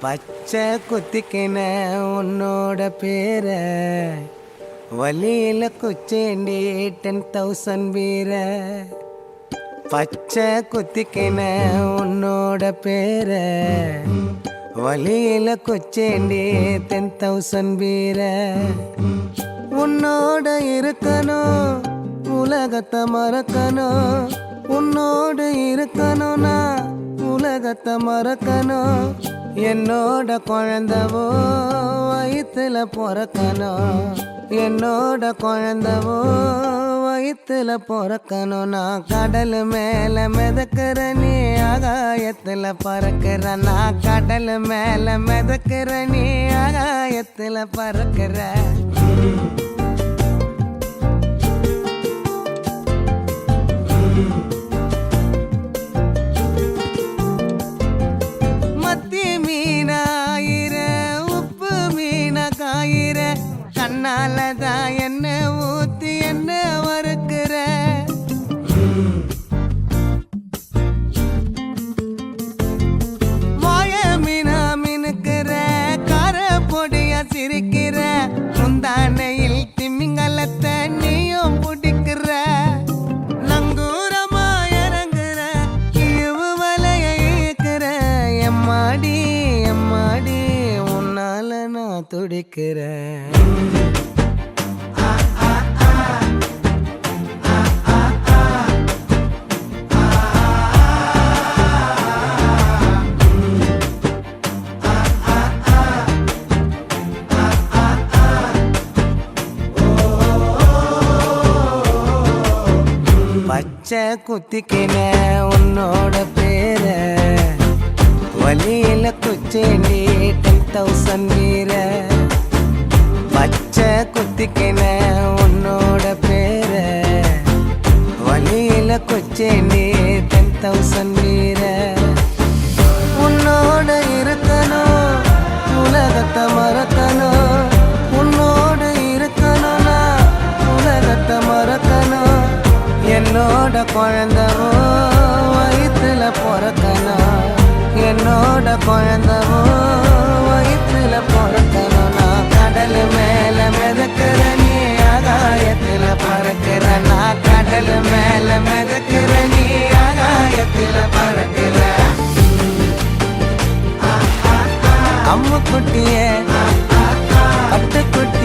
பச்சை குத்திக்கின உன்னோட பேர வலியில குச்சேண்டி 10,000 வீர. பச்சை குத்திக்கின உன்னோட பேர வலியில குச்சேண்டி 10,000 வீர. உன்னோட இருக்கணும் உலகத்தை மறக்கணும், உன்னோடு இருக்கணும்னா உலகத்தை மறக்கணும். என்னோட குழந்தவோ வயிற்றுல பிறக்கணும், என்னோட குழந்தவோ வயிற்றுல பிறக்கணும். நான் கடல் மேல மிதக்கிற நீ ஆகாயத்துல பறக்கிற, நான் கடல் மேல மிதக்கிற நீ ஆகாயத்துல பறக்கிற. கண்ணாலதான் என்ன ஊத்தி என்ன வறுக்கிற. வாய மீனா மினுக்கிற, கார பொடியா சிரிக்கிற, முந்தானையில் திமிங்கலத்தை நீயும் பிடிக்கிற. நங்கூரமா இறங்குற, இவு வலைய இழுக்கிற. எம்மாடி எம்மாடி உன்னால நான் துடிக்கிறேன். பச்சை குத்திக்கின உன்னோட பேர வலியில குச்சேண்டி 10,000 வீர. பச்சை குத்திக்கின உன்னோட பேர வலியில குச்சேண்டி 10,000 வீர. உன்னோட இருக்கணும் உலகத்தை மறக்கணும், உன்னோடு இருக்கணும்னா உலகத்தை மறக்கணும். என்னோட குழந்தவோ வயிற்றுல பிறக்கணும், என்னோட குழந்தவோ வயிற்றுல பிறக்கணும். நான் கடல் மேல மிதக்கிற நீ ஆகாயத்துல பறக்கிற, நான் கடல் மேல மிதக்கிற நீ ஆகாயத்துல பறக்கிற. அம்மு குட்டியே பட்டு குட்டி